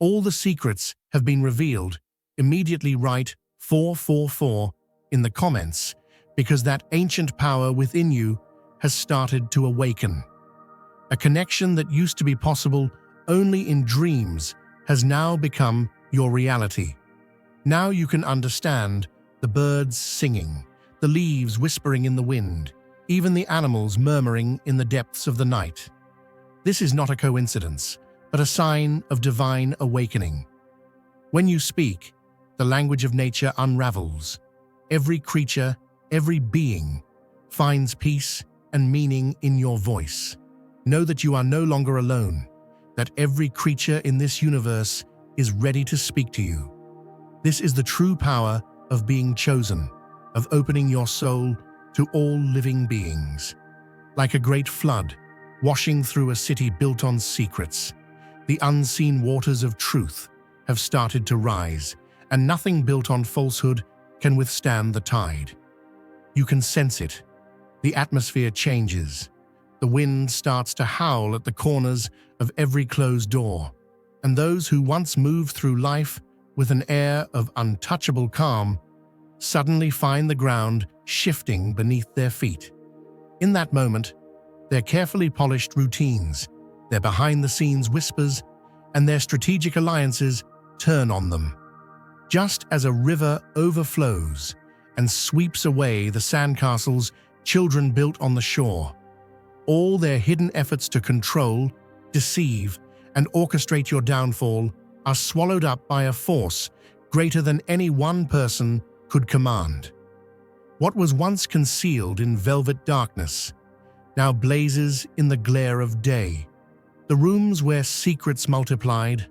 All the secrets have been revealed. Immediately write 444 in the comments, because that ancient power within you has started to awaken. A connection that used to be possible only in dreams has now become your reality. Now you can understand the birds singing, the leaves whispering in the wind, even the animals murmuring in the depths of the night. This is not a coincidence, but a sign of divine awakening. When you speak, the language of nature unravels. Every creature, every being, finds peace and meaning in your voice. Know that you are no longer alone, that every creature in this universe is ready to speak to you. This is the true power of being chosen, of opening your soul to all living beings. Like a great flood, washing through a city built on secrets, the unseen waters of truth have started to rise, and nothing built on falsehood can withstand the tide. You can sense it. The atmosphere changes. The wind starts to howl at the corners of every closed door, and those who once moved through life with an air of untouchable calm suddenly find the ground shifting beneath their feet. In that moment, their carefully polished routines, their behind-the-scenes whispers, and their strategic alliances turn on them. Just as a river overflows and sweeps away the sandcastles children built on the shore, all their hidden efforts to control, deceive, and orchestrate your downfall are swallowed up by a force greater than any one person could command. What was once concealed in velvet darkness now blazes in the glare of day. The rooms where secrets multiplied,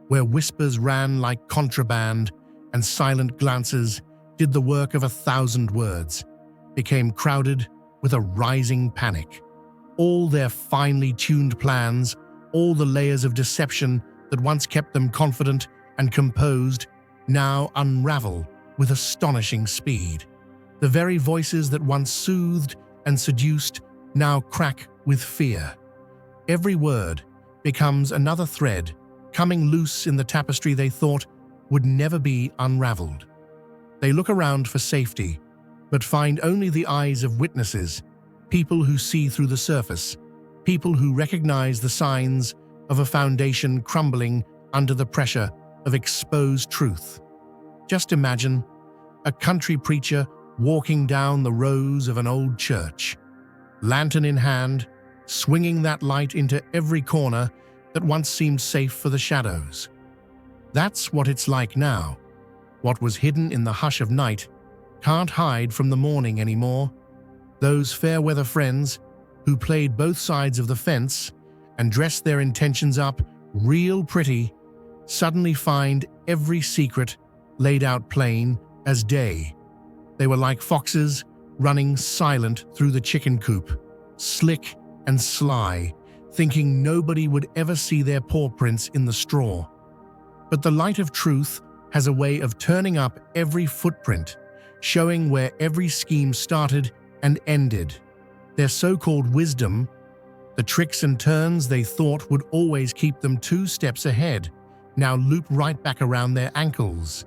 where whispers ran like contraband and silent glances did the work of 1,000 words, became crowded with a rising panic. All their finely tuned plans, all the layers of deception that once kept them confident and composed, now unravel with astonishing speed. The very voices that once soothed and seduced now crack with fear. Every word becomes another thread coming loose in the tapestry they thought would never be unraveled. They look around for safety, but find only the eyes of witnesses, people who see through the surface, people who recognize the signs of a foundation crumbling under the pressure of exposed truth. Just imagine a country preacher walking down the rows of an old church, lantern in hand, swinging that light into every corner that once seemed safe for the shadows. That's what it's like now. What was hidden in the hush of night can't hide from the morning anymore. Those fair-weather friends who played both sides of the fence and dressed their intentions up real pretty suddenly find every secret laid out plain as day. They were like foxes running silent through the chicken coop, slick and sly, thinking nobody would ever see their paw prints in the straw. But the light of truth has a way of turning up every footprint, showing where every scheme started and ended. Their so-called wisdom, the tricks and turns they thought would always keep them 2 steps ahead, now loop right back around their ankles.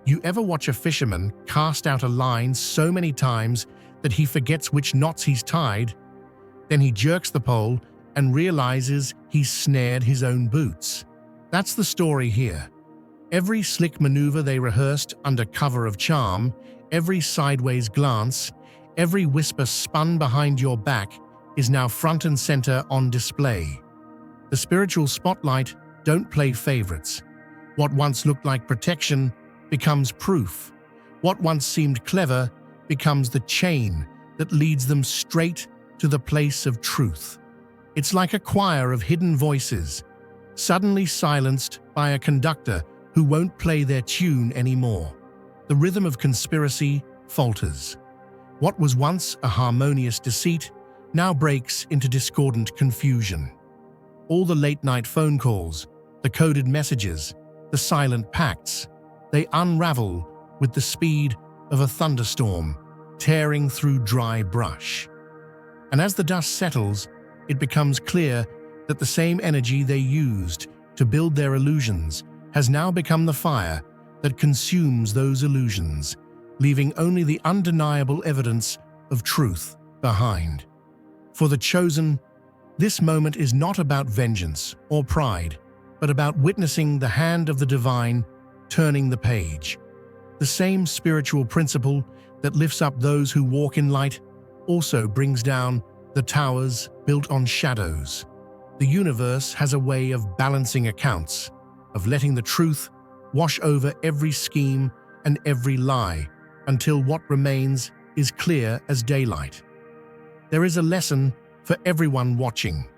You ever watch a fisherman cast out a line so many times that he forgets which knots he's tied? Then he jerks the pole and realizes he's snared his own boots. That's the story here. Every slick maneuver they rehearsed under cover of charm, every sideways glance, every whisper spun behind your back is now front and center on display. The spiritual spotlight don't play favorites. What once looked like protection becomes proof. What once seemed clever becomes the chain that leads them straight to the place of truth. It's like a choir of hidden voices, suddenly silenced by a conductor who won't play their tune anymore. The rhythm of conspiracy falters. What was once a harmonious deceit now breaks into discordant confusion. All the late-night phone calls, the coded messages, the silent pacts, they unravel with the speed of a thunderstorm, tearing through dry brush. And as the dust settles, it becomes clear that the same energy they used to build their illusions has now become the fire that consumes those illusions, leaving only the undeniable evidence of truth behind. For the chosen, this moment is not about vengeance or pride, but about witnessing the hand of the divine turning the page. The same spiritual principle that lifts up those who walk in light also brings down the towers built on shadows. The universe has a way of balancing accounts, of letting the truth wash over every scheme and every lie until what remains is clear as daylight. There is a lesson for everyone watching,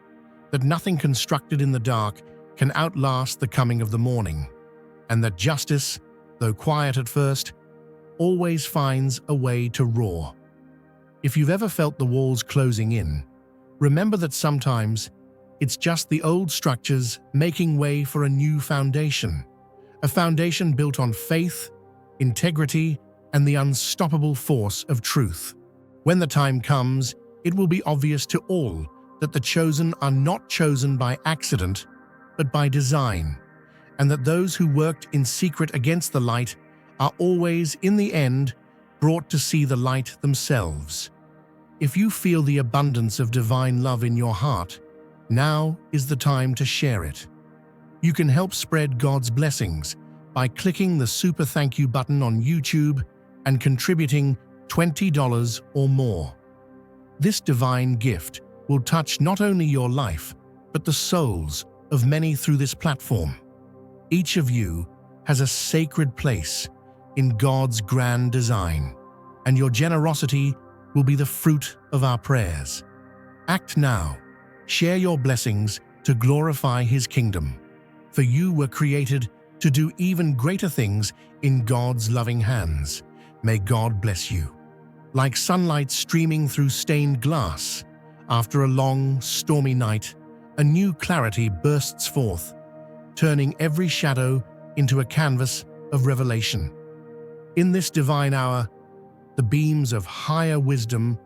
that nothing constructed in the dark can outlast the coming of the morning, and that justice, though quiet at first, always finds a way to roar. If you've ever felt the walls closing in, remember that sometimes it's just the old structures making way for a new foundation, a foundation built on faith, integrity, and the unstoppable force of truth. When the time comes, it will be obvious to all that the chosen are not chosen by accident, but by design, and that those who worked in secret against the light are always, in the end, brought to see the light themselves. If you feel the abundance of divine love in your heart, now is the time to share it. You can help spread God's blessings by clicking the Super Thank You button on YouTube and contributing $20 or more. This divine gift will touch not only your life, but the souls of many through this platform. Each of you has a sacred place in God's grand design, and your generosity will be the fruit of our prayers. Act now. Share your blessings to glorify His kingdom, for you were created to do even greater things in God's loving hands. May God bless you. Like sunlight streaming through stained glass, after a long, stormy night, a new clarity bursts forth, turning every shadow into a canvas of revelation. In this divine hour, the beams of higher wisdom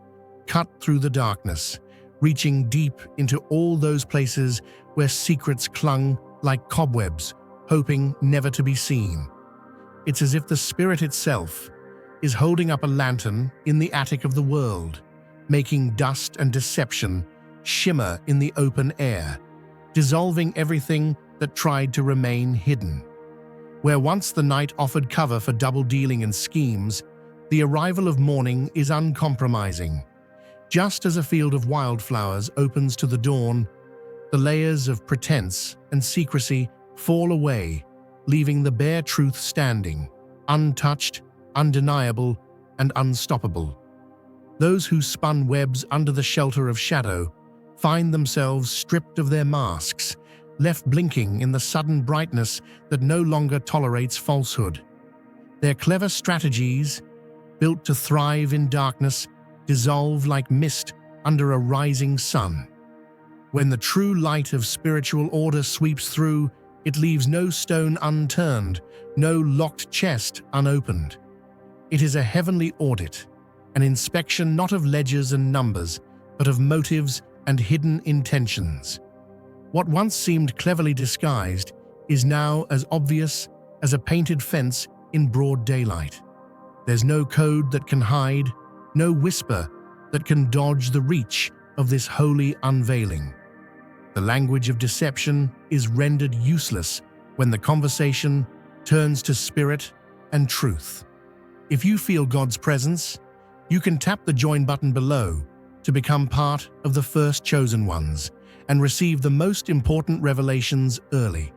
cut through the darkness, reaching deep into all those places where secrets clung like cobwebs, hoping never to be seen. It's as if the Spirit itself is holding up a lantern in the attic of the world, making dust and deception shimmer in the open air, dissolving everything that tried to remain hidden. Where once the night offered cover for double-dealing and schemes, the arrival of morning is uncompromising. Just as a field of wildflowers opens to the dawn, the layers of pretense and secrecy fall away, leaving the bare truth standing, untouched, undeniable, and unstoppable. Those who spun webs under the shelter of shadow find themselves stripped of their masks, left blinking in the sudden brightness that no longer tolerates falsehood. Their clever strategies, built to thrive in darkness, dissolve like mist under a rising sun. When the true light of spiritual order sweeps through, it leaves no stone unturned, no locked chest unopened. It is a heavenly audit, an inspection not of ledgers and numbers, but of motives and hidden intentions. What once seemed cleverly disguised is now as obvious as a painted fence in broad daylight. There's no code that can hide, no whisper that can dodge the reach of this holy unveiling. The language of deception is rendered useless when the conversation turns to spirit and truth. If you feel God's presence, you can tap the join button below to become part of the first chosen ones and receive the most important revelations early.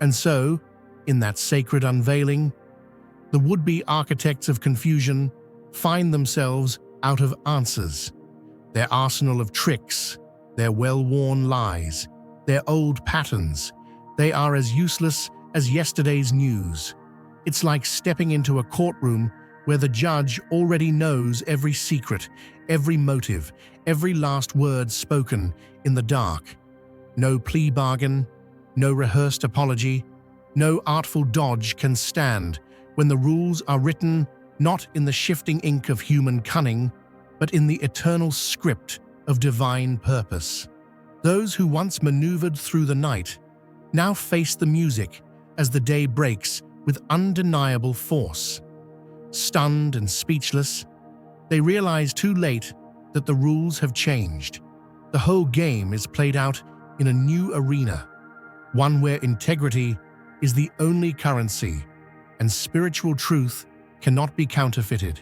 And so, in that sacred unveiling, the would-be architects of confusion find themselves out of answers. Their arsenal of tricks, their well-worn lies, their old patterns, they are as useless as yesterday's news. It's like stepping into a courtroom where the judge already knows every secret, every motive, every last word spoken in the dark. No plea bargain, no rehearsed apology, no artful dodge can stand when the rules are written not in the shifting ink of human cunning, but in the eternal script of divine purpose. Those who once maneuvered through the night now face the music as the day breaks with undeniable force. Stunned and speechless, they realize too late that the rules have changed. The whole game is played out in a new arena, one where integrity is the only currency and spiritual truth cannot be counterfeited.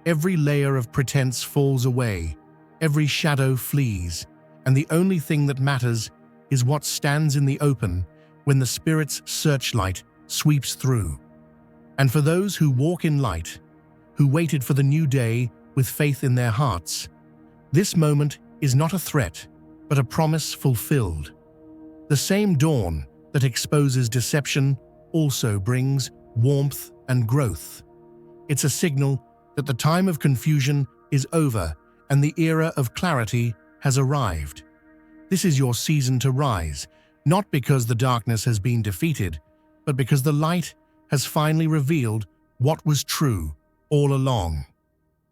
Every layer of pretense falls away, every shadow flees, and the only thing that matters is what stands in the open when the Spirit's searchlight sweeps through. And for those who walk in light, who waited for the new day with faith in their hearts, this moment is not a threat, but a promise fulfilled. The same dawn that exposes deception also brings warmth and growth. It's a signal that the time of confusion is over and the era of clarity has arrived. This is your season to rise, not because the darkness has been defeated, but because the light has finally revealed what was true all along.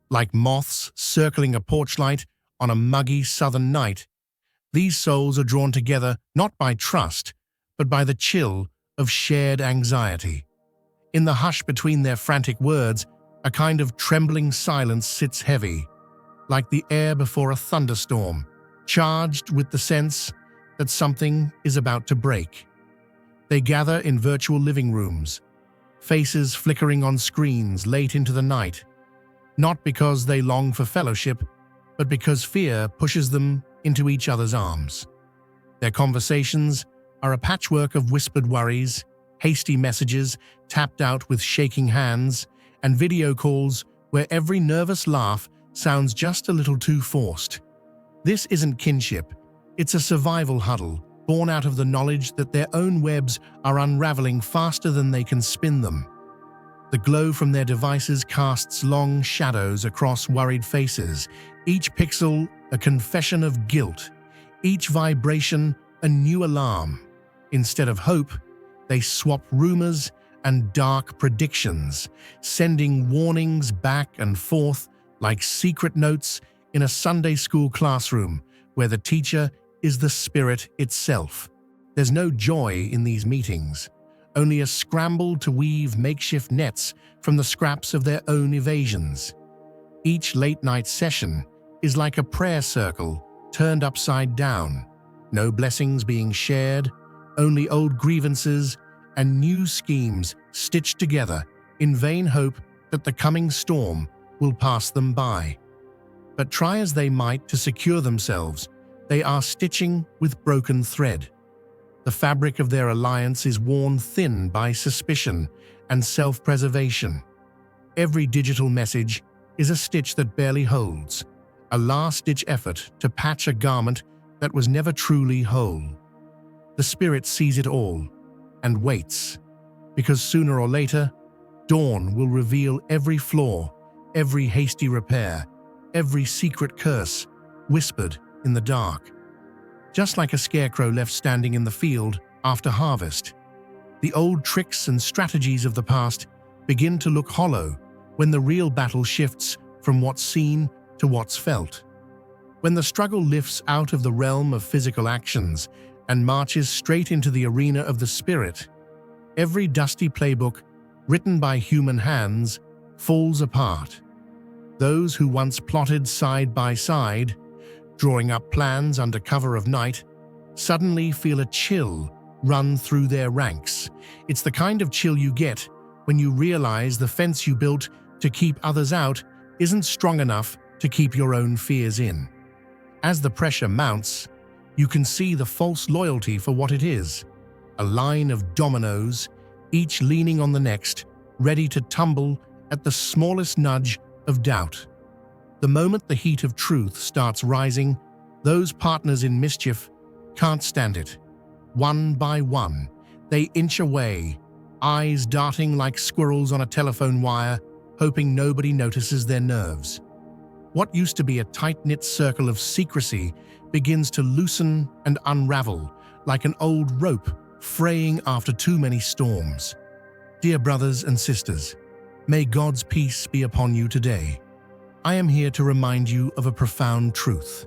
Like moths circling a porchlight on a muggy southern night, these souls are drawn together not by trust, but by the chill of shared anxiety. In the hush between their frantic words, a kind of trembling silence sits heavy, like the air before a thunderstorm, charged with the sense that something is about to break. They gather in virtual living rooms, faces flickering on screens late into the night, not because they long for fellowship, but because fear pushes them into each other's arms. Their conversations are a patchwork of whispered worries, hasty messages tapped out with shaking hands, and video calls where every nervous laugh sounds just a little too forced. This isn't kinship, it's a survival huddle, born out of the knowledge that their own webs are unraveling faster than they can spin them. The glow from their devices casts long shadows across worried faces, each pixel a confession of guilt, each vibration a new alarm. Instead of hope, they swap rumors and dark predictions, sending warnings back and forth like secret notes in a Sunday school classroom where the teacher is the Spirit itself. There's no joy in these meetings, only a scramble to weave makeshift nets from the scraps of their own evasions. Each late-night session is like a prayer circle turned upside down, no blessings being shared, only old grievances and new schemes stitched together in vain hope that the coming storm will pass them by. But try as they might to secure themselves, they are stitching with broken thread. The fabric of their alliance is worn thin by suspicion and self-preservation. Every digital message is a stitch that barely holds, a last-ditch effort to patch a garment that was never truly whole. The Spirit sees it all and waits, because sooner or later, dawn will reveal every flaw, every hasty repair, every secret curse whispered in the dark. Just like a scarecrow left standing in the field after harvest, the old tricks and strategies of the past begin to look hollow when the real battle shifts from what's seen to what's felt. When the struggle lifts out of the realm of physical actions and marches straight into the arena of the Spirit, every dusty playbook written by human hands falls apart. Those who once plotted side by side, drawing up plans under cover of night, suddenly feel a chill run through their ranks. It's the kind of chill you get when you realize the fence you built to keep others out isn't strong enough to keep your own fears in. As the pressure mounts, you can see the false loyalty for what it is, a line of dominoes, each leaning on the next, ready to tumble at the smallest nudge of doubt. The moment the heat of truth starts rising, those partners in mischief can't stand it. One by one, they inch away, eyes darting like squirrels on a telephone wire, hoping nobody notices their nerves. What used to be a tight-knit circle of secrecy begins to loosen and unravel like an old rope fraying after too many storms. Dear brothers and sisters, may God's peace be upon you today. I am here to remind you of a profound truth.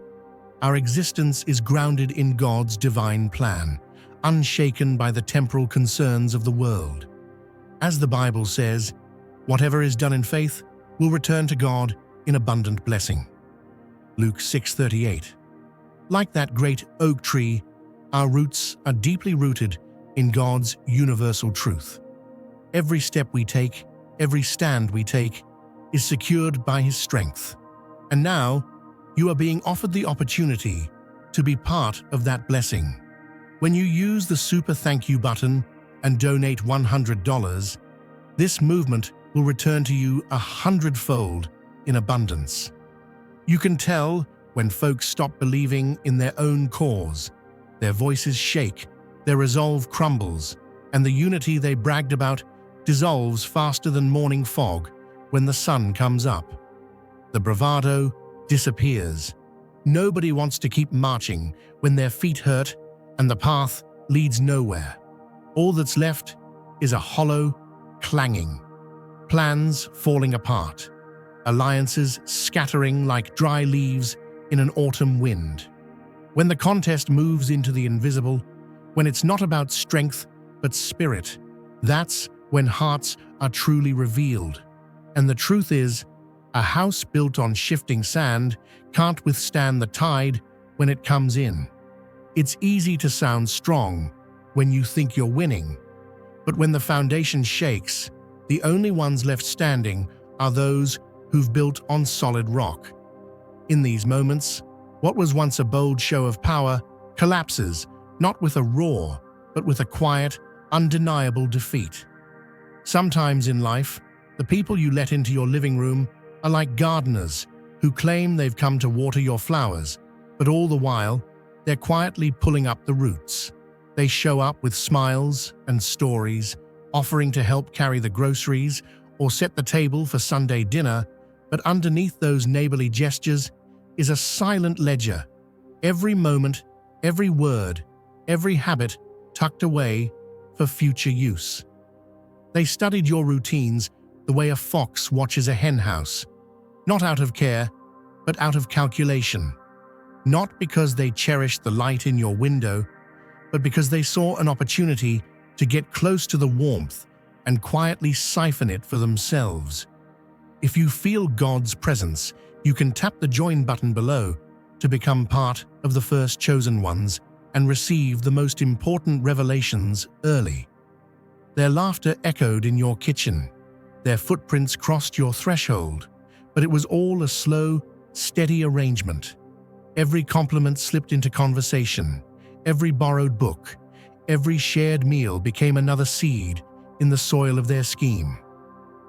Our existence is grounded in God's divine plan, unshaken by the temporal concerns of the world. As the Bible says, whatever is done in faith will return to God in abundant blessing. Luke 6:38. Like that great oak tree, our roots are deeply rooted in God's universal truth. Every step we take, every stand we take, is secured by His strength. And now, you are being offered the opportunity to be part of that blessing. When you use the Super Thank You button and donate $100, this movement will return to you 100-fold in abundance. You can tell when folks stop believing in their own cause. Their voices shake, their resolve crumbles, and the unity they bragged about dissolves faster than morning fog when the sun comes up. The bravado disappears. Nobody wants to keep marching when their feet hurt and the path leads nowhere. All that's left is a hollow clanging, plans falling apart, alliances scattering like dry leaves in an autumn wind. When the contest moves into the invisible, when it's not about strength but spirit, that's when hearts are truly revealed. And the truth is, a house built on shifting sand can't withstand the tide when it comes in. It's easy to sound strong when you think you're winning, but when the foundation shakes, the only ones left standing are those who've built on solid rock. In these moments, what was once a bold show of power collapses, not with a roar, but with a quiet, undeniable defeat. Sometimes in life, the people you let into your living room are like gardeners who claim they've come to water your flowers, but all the while, they're quietly pulling up the roots. They show up with smiles and stories, offering to help carry the groceries or set the table for Sunday dinner, but underneath those neighborly gestures is a silent ledger. Every moment, every word, every habit tucked away for future use. They studied your routines the way a fox watches a henhouse, not out of care, but out of calculation. Not because they cherished the light in your window, but because they saw an opportunity to get close to the warmth and quietly siphon it for themselves. If you feel God's presence, you can tap the join button below to become part of the first chosen ones and receive the most important revelations early. Their laughter echoed in your kitchen. Their footprints crossed your threshold, but it was all a slow, steady arrangement. Every compliment slipped into conversation. Every borrowed book, every shared meal became another seed in the soil of their scheme.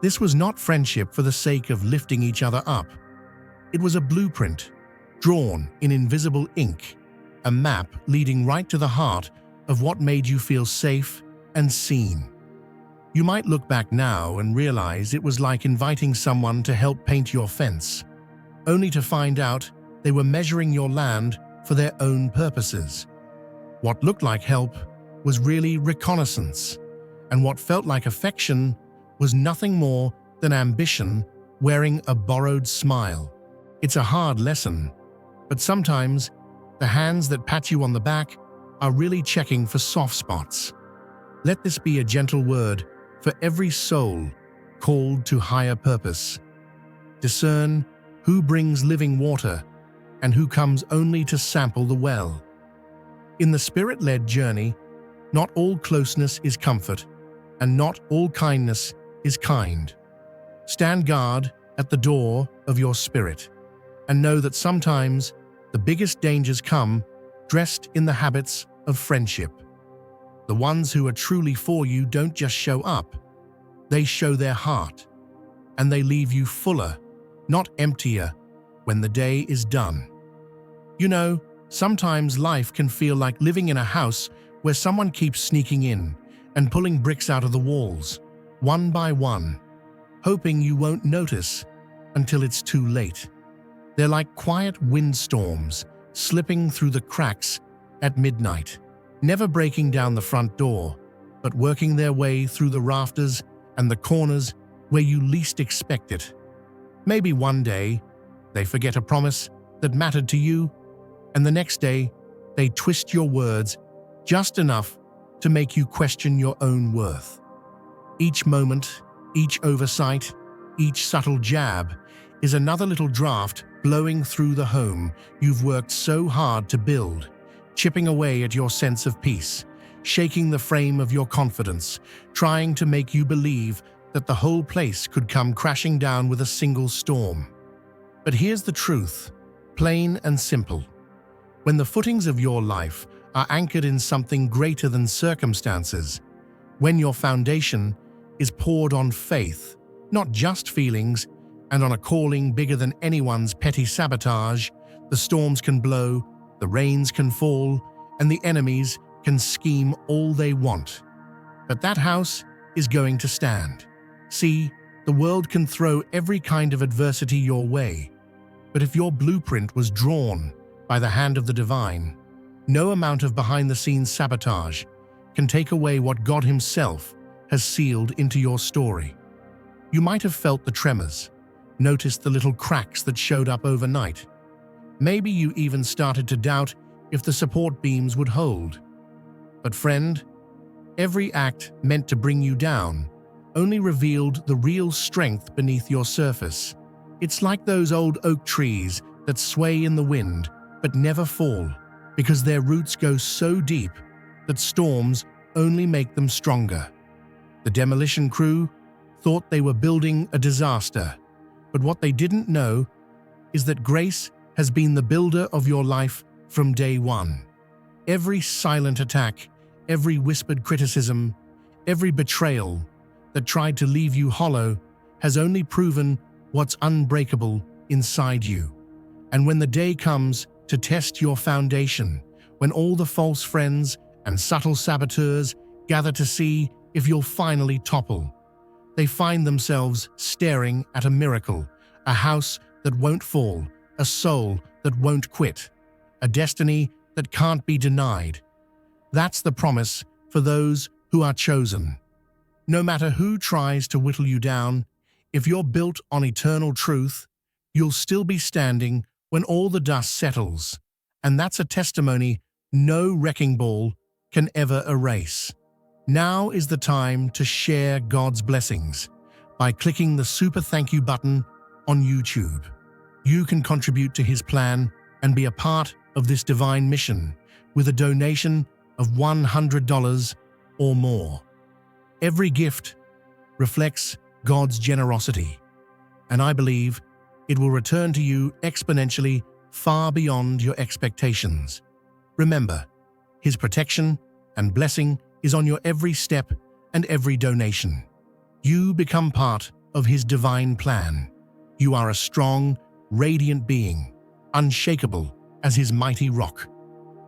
This was not friendship for the sake of lifting each other up. It was a blueprint, drawn in invisible ink, a map leading right to the heart of what made you feel safe and seen. You might look back now and realize it was like inviting someone to help paint your fence, only to find out they were measuring your land for their own purposes. What looked like help was really reconnaissance, and what felt like affection was nothing more than ambition wearing a borrowed smile. It's a hard lesson, but sometimes the hands that pat you on the back are really checking for soft spots. Let this be a gentle word for every soul called to higher purpose. Discern who brings living water and who comes only to sample the well. In the Spirit-led journey, not all closeness is comfort, and not all kindness is kind. Stand guard at the door of your spirit, and know that sometimes the biggest dangers come dressed in the habits of friendship. The ones who are truly for you don't just show up, they show their heart, and they leave you fuller, not emptier, when the day is done. You know, sometimes life can feel like living in a house where someone keeps sneaking in and pulling bricks out of the walls, one by one, hoping you won't notice until it's too late. They're like quiet windstorms slipping through the cracks at midnight, never breaking down the front door, but working their way through the rafters and the corners where you least expect it. Maybe one day they forget a promise that mattered to you, and the next day they twist your words just enough to make you question your own worth. Each moment, each oversight, each subtle jab is another little draft blowing through the home you've worked so hard to build, chipping away at your sense of peace, shaking the frame of your confidence, trying to make you believe that the whole place could come crashing down with a single storm. But here's the truth, plain and simple. When the footings of your life are anchored in something greater than circumstances, when your foundation is poured on faith, not just feelings, and on a calling bigger than anyone's petty sabotage, the storms can blow, the rains can fall, and the enemies can scheme all they want. But that house is going to stand. See, the world can throw every kind of adversity your way, but if your blueprint was drawn by the hand of the divine, no amount of behind-the-scenes sabotage can take away what God Himself has sealed into your story. You might have felt the tremors, noticed the little cracks that showed up overnight. Maybe you even started to doubt if the support beams would hold. But friend, every act meant to bring you down only revealed the real strength beneath your surface. It's like those old oak trees that sway in the wind but never fall, because their roots go so deep that storms only make them stronger. The demolition crew thought they were building a disaster, but what they didn't know is that grace has been the builder of your life from day one. Every silent attack, every whispered criticism, every betrayal that tried to leave you hollow has only proven what's unbreakable inside you. And when the day comes to test your foundation, when all the false friends and subtle saboteurs gather to see if you'll finally topple, they find themselves staring at a miracle, a house that won't fall, a soul that won't quit, a destiny that can't be denied. That's the promise for those who are chosen. No matter who tries to whittle you down, if you're built on eternal truth, you'll still be standing when all the dust settles. And that's a testimony no wrecking ball can ever erase. Now is the time to share God's blessings by clicking the super thank you button on YouTube. You can contribute to His plan and be a part of this divine mission with a donation of $100 or more. Every gift reflects God's generosity, and I believe it will return to you exponentially far beyond your expectations. Remember, His protection and blessing is on your every step and every donation. You become part of His divine plan. You are a strong, radiant being, unshakable as His mighty rock.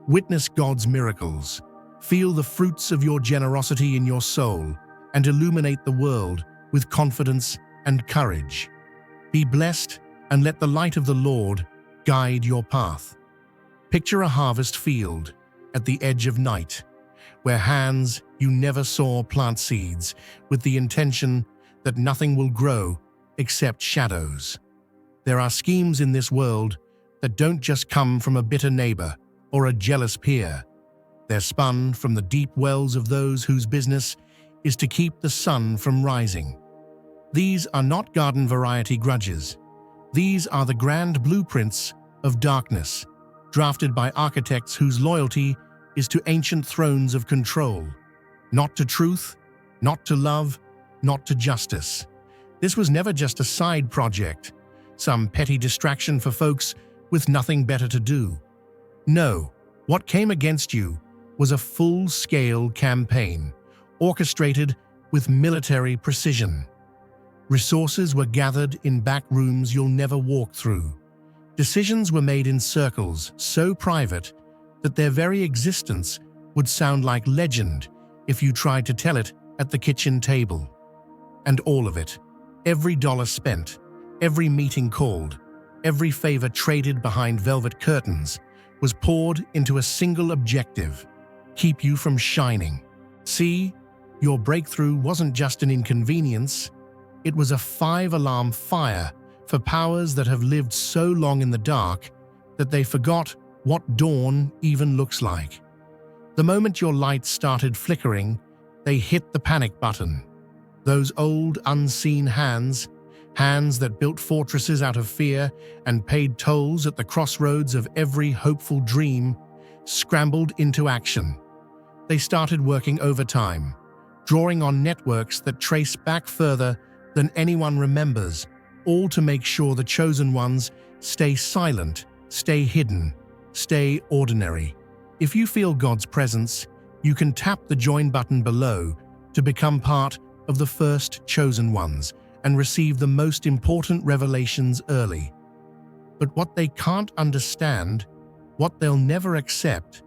Witness God's miracles. Feel the fruits of your generosity in your soul and illuminate the world with confidence and courage. Be blessed and let the light of the Lord guide your path. Picture a harvest field at the edge of night, where hands you never saw plant seeds with the intention that nothing will grow except shadows. There are schemes in this world that don't just come from a bitter neighbor or a jealous peer. They're spun from the deep wells of those whose business is to keep the sun from rising. These are not garden variety grudges. These are the grand blueprints of darkness, drafted by architects whose loyalty is to ancient thrones of control, not to truth, not to love, not to justice. This was never just a side project, some petty distraction for folks with nothing better to do. No, what came against you was a full-scale campaign, orchestrated with military precision. Resources were gathered in back rooms you'll never walk through. Decisions were made in circles so private that their very existence would sound like legend if you tried to tell it at the kitchen table. And all of it, every dollar spent, every meeting called, every favor traded behind velvet curtains, was poured into a single objective: keep you from shining. See, your breakthrough wasn't just an inconvenience, it was a 5-alarm fire for powers that have lived so long in the dark that they forgot what dawn even looks like. The moment your lights started flickering, they hit the panic button. Those old, unseen hands that built fortresses out of fear and paid tolls at the crossroads of every hopeful dream, scrambled into action. They started working overtime, drawing on networks that trace back further than anyone remembers, all to make sure the chosen ones stay silent, stay hidden, stay ordinary. If you feel God's presence, you can tap the join button below to become part of the first chosen ones and receive the most important revelations early. But what they can't understand, what they'll never accept,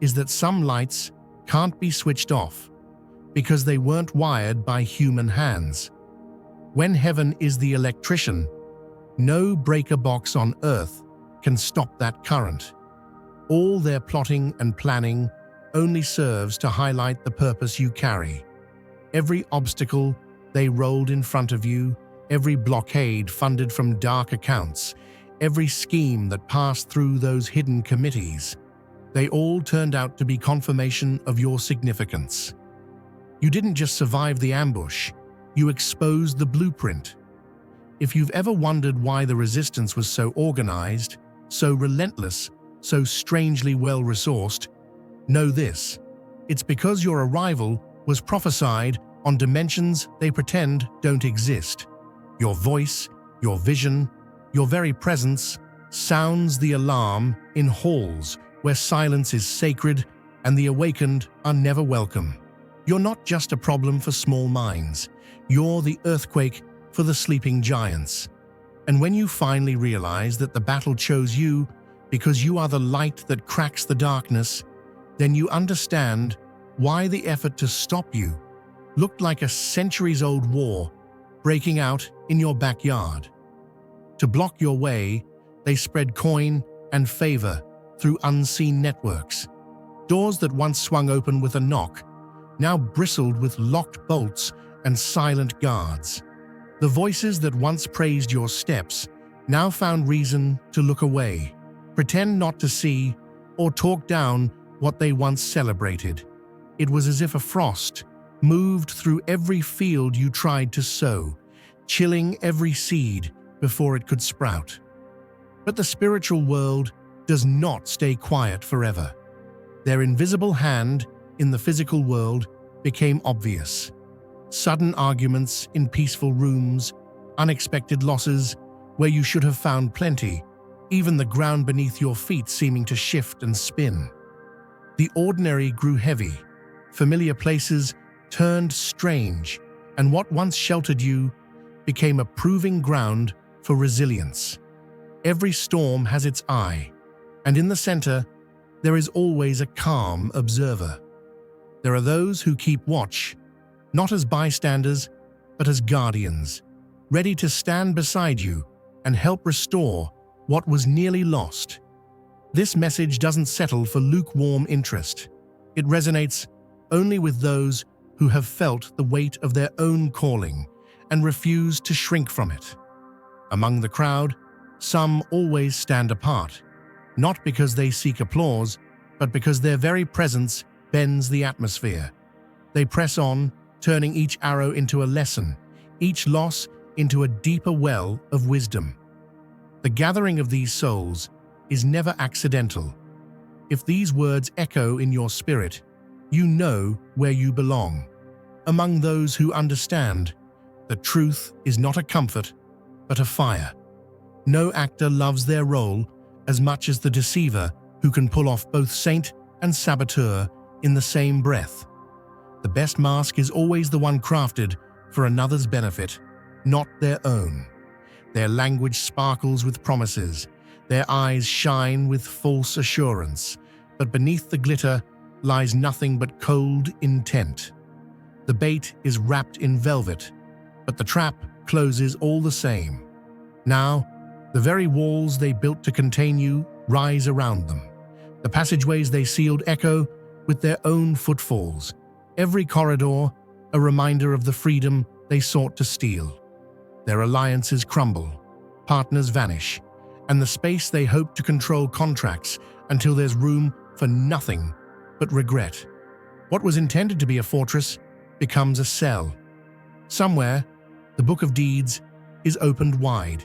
is that some lights can't be switched off because they weren't wired by human hands. When heaven is the electrician, no breaker box on earth can stop that current. All their plotting and planning only serves to highlight the purpose you carry. Every obstacle they rolled in front of you, every blockade funded from dark accounts, every scheme that passed through those hidden committees, they all turned out to be confirmation of your significance. You didn't just survive the ambush, you exposed the blueprint. If you've ever wondered why the resistance was so organized, so relentless, so strangely well-resourced, know this: it's because your arrival was prophesied on dimensions they pretend don't exist. Your voice, your vision, your very presence sounds the alarm in halls where silence is sacred and the awakened are never welcome. You're not just a problem for small minds, you're the earthquake for the sleeping giants. And when you finally realize that the battle chose you because you are the light that cracks the darkness, then you understand why the effort to stop you looked like a centuries-old war breaking out in your backyard. To block your way, they spread coin and favor through unseen networks. Doors that once swung open with a knock now bristled with locked bolts and silent guards. The voices that once praised your steps now found reason to look away, pretend not to see, or talk down what they once celebrated. It was as if a frost moved through every field you tried to sow, chilling every seed before it could sprout. But the spiritual world does not stay quiet forever. Their invisible hand in the physical world became obvious. Sudden arguments in peaceful rooms, unexpected losses where you should have found plenty, even the ground beneath your feet seeming to shift and spin. The ordinary grew heavy, familiar places turned strange, and what once sheltered you became a proving ground for resilience. Every storm has its eye, and in the center, there is always a calm observer. There are those who keep watch, not as bystanders, but as guardians, ready to stand beside you and help restore what was nearly lost. This message doesn't settle for lukewarm interest. It resonates only with those who have felt the weight of their own calling and refuse to shrink from it. Among the crowd, some always stand apart, not because they seek applause, but because their very presence bends the atmosphere. They press on, turning each arrow into a lesson, each loss into a deeper well of wisdom. The gathering of these souls is never accidental. If these words echo in your spirit, you know where you belong. Among those who understand that truth is not a comfort, but a fire. No actor loves their role as much as the deceiver who can pull off both saint and saboteur in the same breath. The best mask is always the one crafted for another's benefit, not their own. Their language sparkles with promises, their eyes shine with false assurance, but beneath the glitter lies nothing but cold intent. The bait is wrapped in velvet, but the trap closes all the same. Now, the very walls they built to contain you rise around them. The passageways they sealed echo with their own footfalls. Every corridor, a reminder of the freedom they sought to steal. Their alliances crumble, partners vanish, and the space they hope to control contracts until there's room for nothing but regret. What was intended to be a fortress becomes a cell. Somewhere, the book of deeds is opened wide.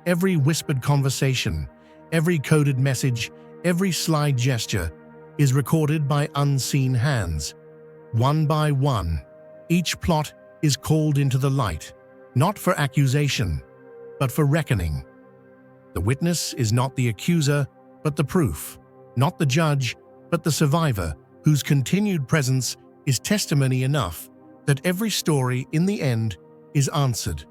Every whispered conversation, every coded message, every sly gesture is recorded by unseen hands. One by one, each plot is called into the light, not for accusation, but for reckoning. The witness is not the accuser, but the proof, not the judge, but the survivor, whose continued presence is testimony enough that every story in the end is answered.